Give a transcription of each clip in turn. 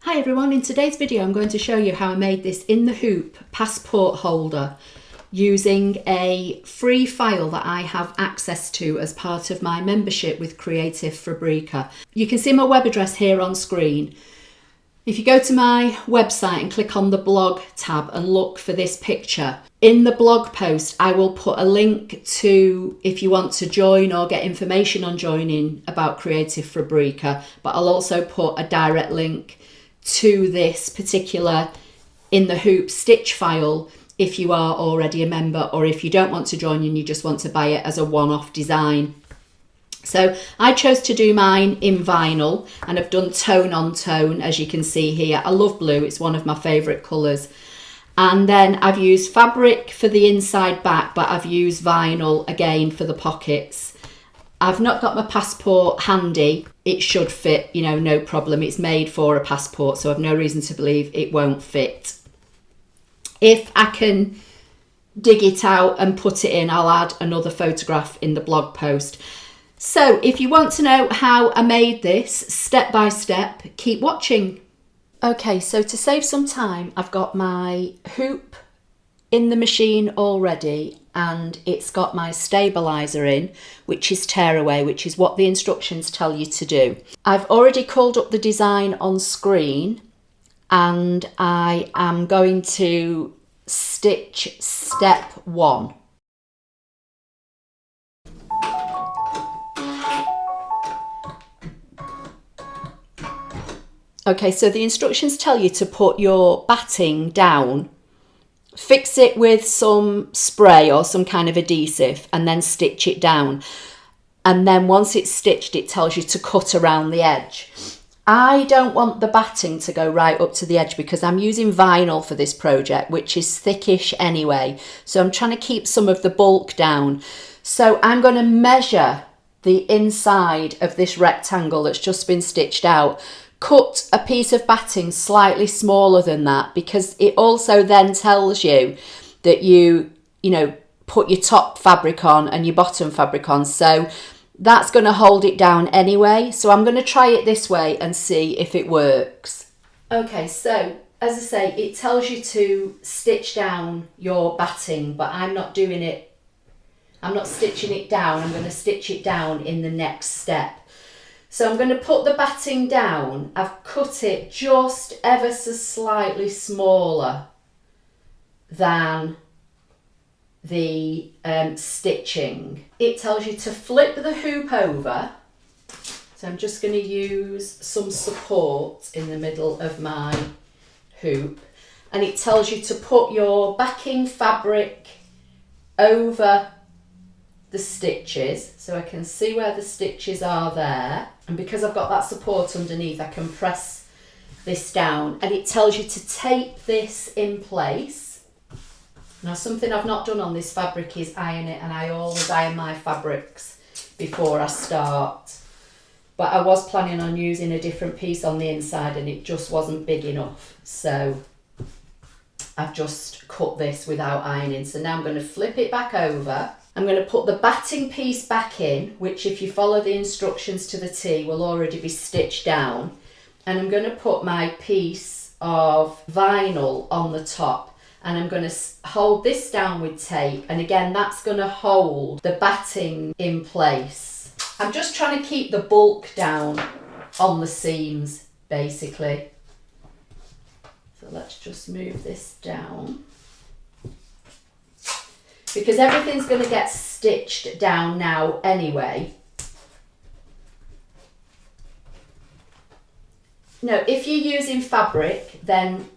Hi everyone, in today's video I'm going to show you how I made this in the hoop passport holder using a free file that I have access to as part of my membership with Creative Fabrica. You can see my web address here on screen. If you go to my website and click on the blog tab and look for this picture, in the blog post I will put a link to if you want to join or get information on joining about Creative Fabrica, but I'll also put a direct link to this particular in the hoop stitch file if you are already a member, or if you don't want to join and you just want to buy it as a one-off design. So I chose to do mine in vinyl and I've done tone on tone, as you can see here. I love blue, it's one of my favourite colours. And then I've used fabric for the inside back, but I've used vinyl again for the pockets. I've not got my passport handy. It should fit, you know, no problem. It's made for a passport, so I've no reason to believe it won't fit. If I can dig it out and put it in, I'll add another photograph in the blog post. So if you want to know how I made this step by step, keep watching. Okay, so to save some time, I've got my hoop in the machine already, and it's got my stabilizer in, which is tearaway, which is what the instructions tell you to do. I've already called up the design on screen and I am going to stitch step 1. Okay, so the instructions tell you to put your batting down, fix it with some spray or some kind of adhesive, and then stitch it down. And then once it's stitched, it tells you to cut around the edge. I don't want the batting to go right up to the edge because I'm using vinyl for this project, which is thickish anyway. So I'm trying to keep some of the bulk down. So I'm going to measure the inside of this rectangle that's just been stitched out. Cut a piece of batting slightly smaller than that, because it also then tells you that you put your top fabric on and your bottom fabric on. So that's going to hold it down anyway. So I'm going to try it this way and see if it works. Okay, so as I say, it tells you to stitch down your batting, but I'm not doing it. I'm not stitching it down. I'm going to stitch it down in the next step. So I'm going to put the batting down. I've cut it just ever so slightly smaller than the stitching. It tells you to flip the hoop over. So I'm just going to use some support in the middle of my hoop. And it tells you to put your backing fabric over the stitches, so I can see where the stitches are there, and because I've got that support underneath I can press this down, and it tells you to tape this in place. Now, something I've not done on this fabric is iron it, and I always iron my fabrics before I start, but I was planning on using a different piece on the inside and it just wasn't big enough, so I've just cut this without ironing. So now I'm going to flip it back over. I'm going to put the batting piece back in, which if you follow the instructions to the T will already be stitched down. And I'm going to put my piece of vinyl on the top, and I'm going to hold this down with tape. And again, that's going to hold the batting in place. I'm just trying to keep the bulk down on the seams, basically. So let's just move this down, because everything's going to get stitched down now anyway. Now, if you're using fabric, then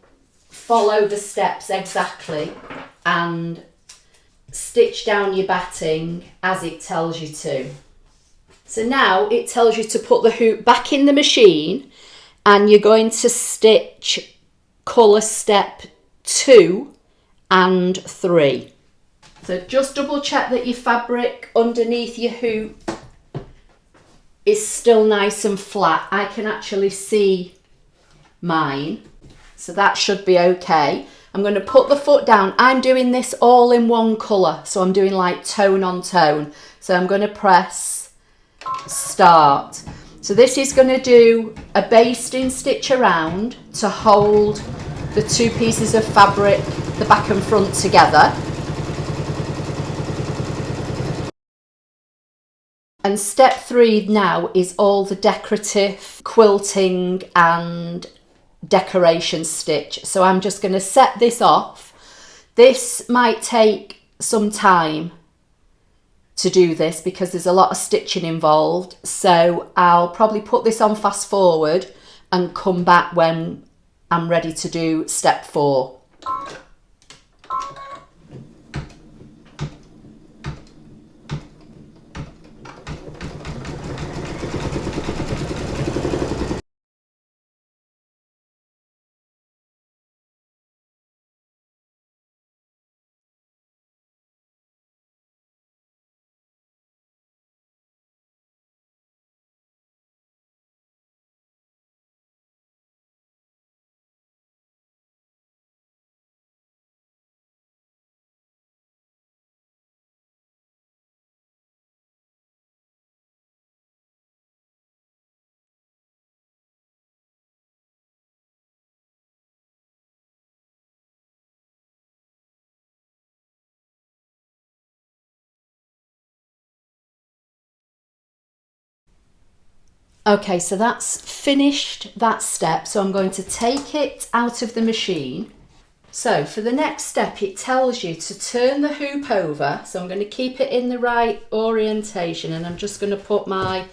follow the steps exactly and stitch down your batting as it tells you to. So now it tells you to put the hoop back in the machine, and you're going to stitch colour step 2 and 3. So just double check that your fabric underneath your hoop is still nice and flat. I can actually see mine, so that should be okay. I'm going to put the foot down. I'm doing this all in one colour, so I'm doing like tone on tone. So I'm going to press start. So this is going to do a basting stitch around to hold the two pieces of fabric, the back and front, together. And step 3 now is all the decorative quilting and decoration stitch. So I'm just going to set this off. This might take some time to do this because there's a lot of stitching involved. So I'll probably put this on fast forward and come back when I'm ready to do step 4. Okay, so that's finished that step. So I'm going to take it out of the machine. So for the next step, it tells you to turn the hoop over. So I'm going to keep it in the right orientation, and I'm just going to put my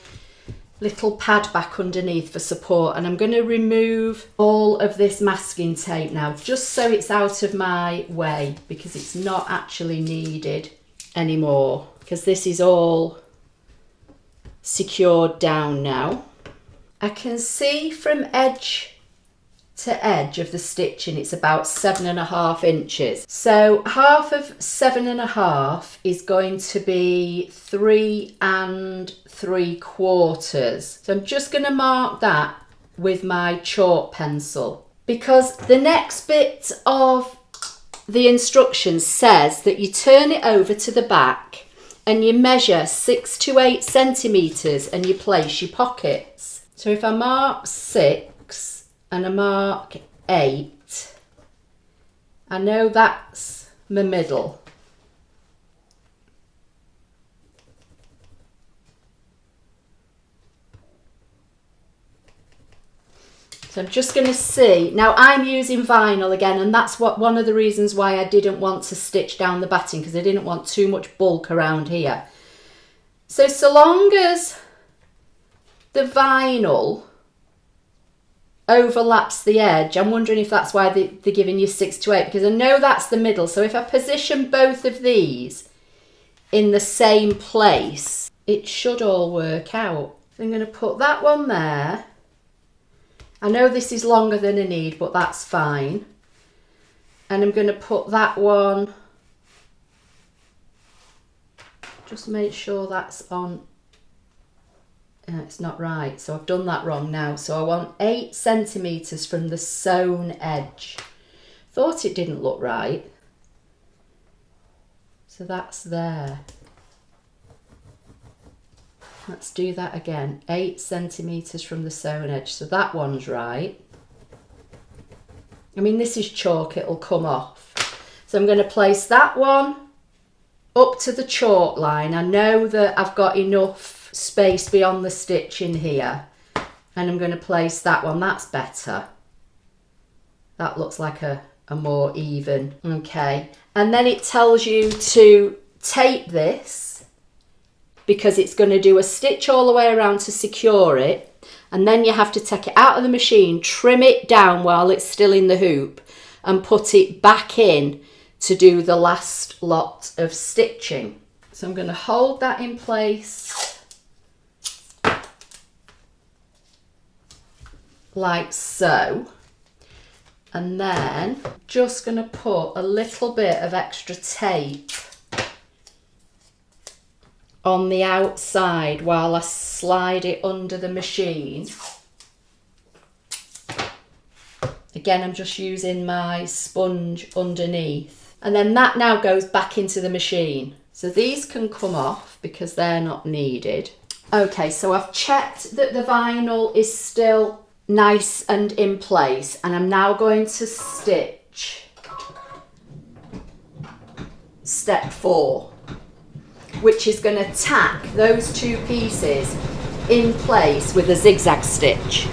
little pad back underneath for support, and I'm going to remove all of this masking tape now, just so it's out of my way, because it's not actually needed anymore, because this is all secured down now. I can see from edge to edge of the stitching it's about 7.5 inches. So half of 7.5 is going to be 3 3/4. So I'm just going to mark that with my chalk pencil, because the next bit of the instructions says that you turn it over to the back and you measure 6 to 8 centimetres and you place your pockets. So if I mark 6 and I mark 8, I know that's my middle. So I'm just going to see. Now I'm using vinyl again, and that's one of the reasons why I didn't want to stitch down the batting, because I didn't want too much bulk around here. So long as the vinyl overlaps the edge, I'm wondering if that's why they're giving you 6 to 8, because I know that's the middle. So if I position both of these in the same place, it should all work out. So I'm going to put that one there. I know this is longer than I need, but that's fine. And I'm going to put that one, just make sure that's on. It's not right, so I've done that wrong now. So I want 8 centimetres from the sewn edge. Thought it didn't look right. So that's there. Let's do that again. 8 centimetres from the sewn edge. So that one's right. I mean, this is chalk, it'll come off. So I'm going to place that one up to the chalk line. I know that I've got enough space beyond the stitch in here. And I'm going to place that one. That's better. That looks like a more even. Okay. And then it tells you to tape this, because it's going to do a stitch all the way around to secure it, and then you have to take it out of the machine, trim it down while it's still in the hoop, and put it back in to do the last lot of stitching. So I'm going to hold that in place like so, and then just going to put a little bit of extra tape on the outside while I slide it under the machine. Again, I'm just using my sponge underneath. And then that now goes back into the machine. So these can come off because they're not needed. Okay, so I've checked that the vinyl is still nice and in place, and I'm now going to stitch step 4, which is going to tack those two pieces in place with a zigzag stitch.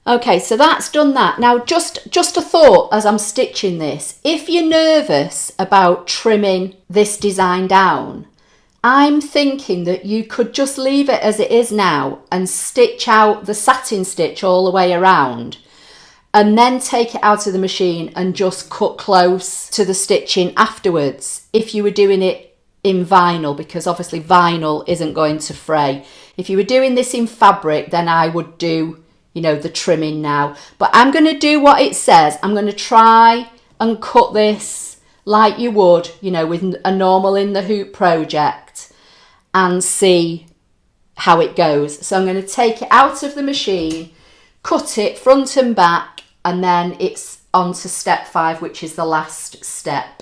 Okay, so that's done that. Now just a thought as I'm stitching this. If you're nervous about trimming this design down, I'm thinking that you could just leave it as it is now and stitch out the satin stitch all the way around, and then take it out of the machine and just cut close to the stitching afterwards if you were doing it in vinyl, because obviously vinyl isn't going to fray. If you were doing this in fabric, then I would do, you know, the trimming now. But I'm going to do what it says. I'm going to try and cut this like you would, you know, with a normal in the hoop project, and see how it goes. So I'm going to take it out of the machine, cut it front and back, and then it's on to step 5, which is the last step.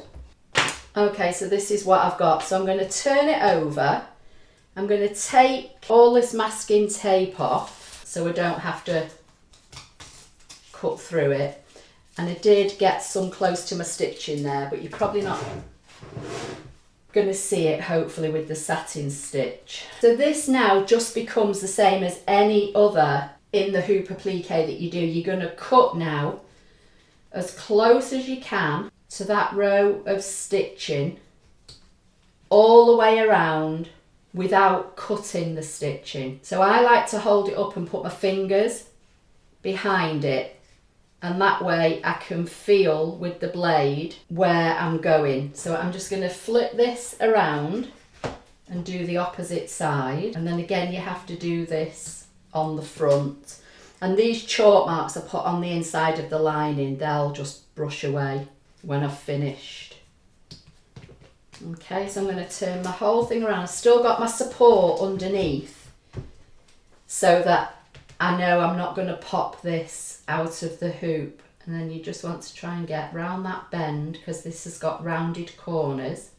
Okay, so this is what I've got. So I'm going to turn it over. I'm going to take all this masking tape off so I don't have to cut through it. And I did get some close to my stitching there, but you're probably not going to see it, hopefully, with the satin stitch. So this now just becomes the same as any other in the hoop applique that you do. You're going to cut now as close as you can to that row of stitching all the way around without cutting the stitching. So I like to hold it up and put my fingers behind it, and that way I can feel with the blade where I'm going. So I'm just going to flip this around and do the opposite side, and then again you have to do this on the front. And these chalk marks I put on the inside of the lining, they'll just brush away when I've finished. Okay, so I'm going to turn the whole thing around. I've still got my support underneath so that I know I'm not going to pop this out of the hoop. And then you just want to try and get round that bend, because this has got rounded corners.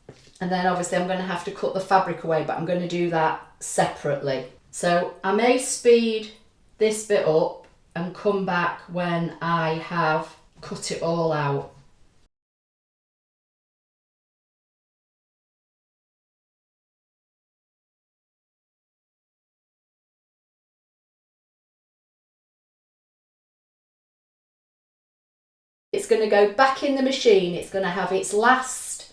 And then obviously I'm going to have to cut the fabric away, but I'm going to do that separately. So I may speed this bit up and come back when I have cut it all out. It's going to go back in the machine, it's going to have its last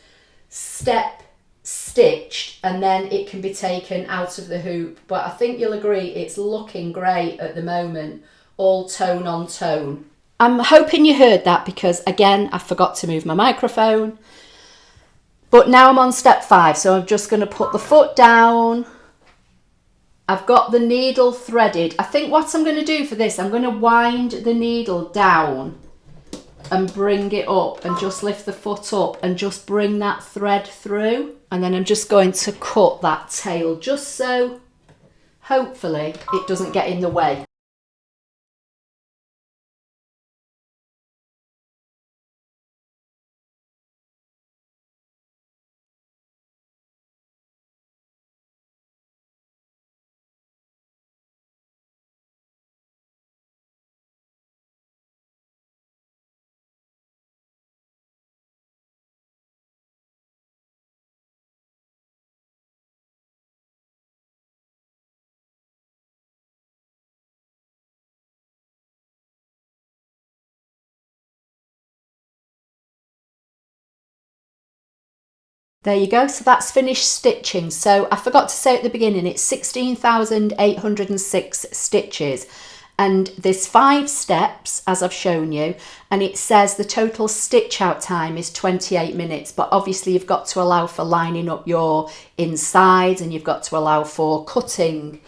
step stitched, and then it can be taken out of the hoop. But I think you'll agree it's looking great at the moment, all tone on tone. I'm hoping you heard that, because again I forgot to move my microphone. But now I'm on step 5, so I'm just going to put the foot down. I've got the needle threaded. I think what I'm going to do for this, I'm going to wind the needle down and bring it up, and just lift the foot up and just bring that thread through. And then I'm just going to cut that tail, just so hopefully it doesn't get in the way. There you go, so that's finished stitching. So I forgot to say at the beginning, it's 16,806 stitches, and there's 5 steps as I've shown you, and it says the total stitch out time is 28 minutes, but obviously you've got to allow for lining up your insides, and you've got to allow for cutting.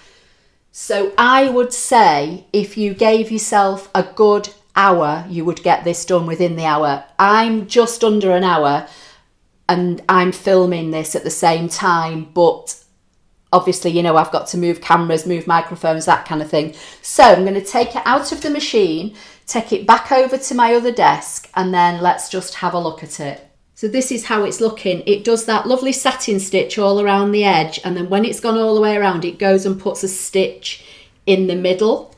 So I would say if you gave yourself a good hour, you would get this done within the hour. I'm just under an hour, and I'm filming this at the same time, but obviously, you know, I've got to move cameras, move microphones, that kind of thing. So I'm going to take it out of the machine, take it back over to my other desk, and then let's just have a look at it. So this is how it's looking. It does that lovely satin stitch all around the edge, and then when it's gone all the way around, it goes and puts a stitch in the middle,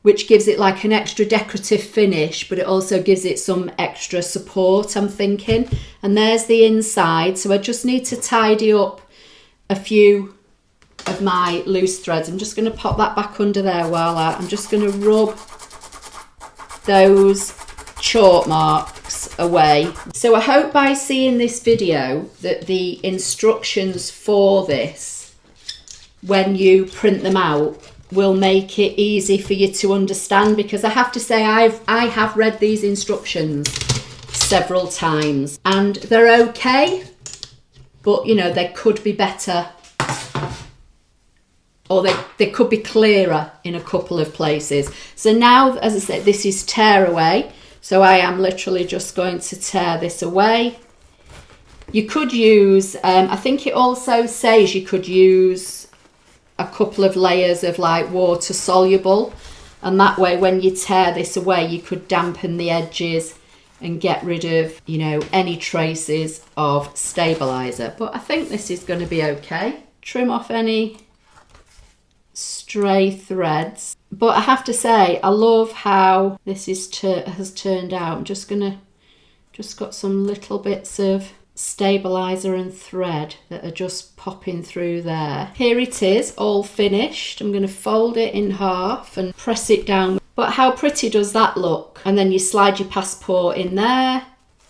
which gives it like an extra decorative finish, but it also gives it some extra support, I'm thinking. And there's the inside. So I just need to tidy up a few of my loose threads. I'm just going to pop that back under there while I'm just going to rub those chalk marks away. So I hope by seeing this video that the instructions for this, when you print them out, will make it easy for you to understand, because I have to say I have read these instructions several times and they're okay, but you know, they could be better, or they could be clearer in a couple of places. So now, as I said, this is tear away. So I am literally just going to tear this away. You could use, I think it also says you could use a couple of layers of like water soluble, and that way when you tear this away you could dampen the edges and get rid of, you know, any traces of stabilizer. But I think this is going to be okay. Trim off any stray threads. But I have to say, I love how this has turned out. I'm just got some little bits of stabilizer and thread that are just popping through there. Here it is, all finished. I'm going to fold it in half and press it down. But how pretty does that look? And then you slide your passport in there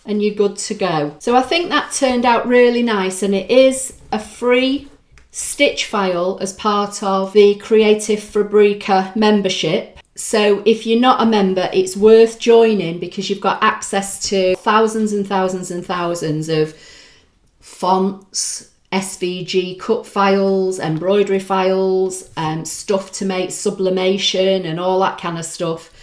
and you're good to go. So I think that turned out really nice, and it is a free stitch file as part of the Creative Fabrica membership. So if you're not a member, it's worth joining, because you've got access to thousands and thousands and thousands of fonts, SVG cut files, embroidery files, stuff to make sublimation and all that kind of stuff.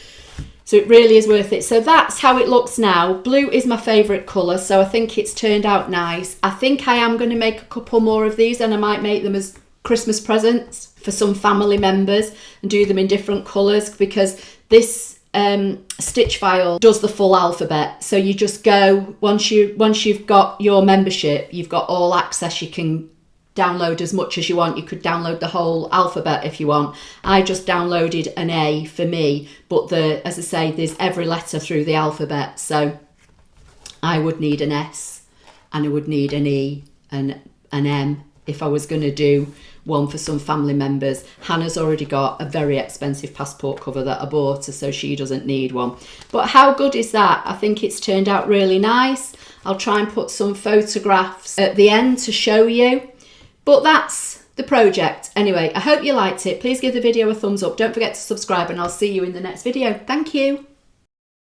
So it really is worth it. So that's how it looks now. Blue is my favourite colour, so I think it's turned out nice. I think I am going to make a couple more of these, and I might make them as Christmas presents for some family members and do them in different colours, because this stitch file does the full alphabet. So you just go, once you've got your membership, you've got all access. You can download as much as you want. You could download the whole alphabet if you want. I just downloaded an A for me, but as I say, there's every letter through the alphabet. So I would need an S, and I would need an E and an M if I was going to do one for some family members. Hannah's already got a very expensive passport cover that I bought her, so she doesn't need one. But how good is that? I think it's turned out really nice. I'll try and put some photographs at the end to show you. But that's the project. Anyway, I hope you liked it. Please give the video a thumbs up. Don't forget to subscribe, and I'll see you in the next video. Thank you.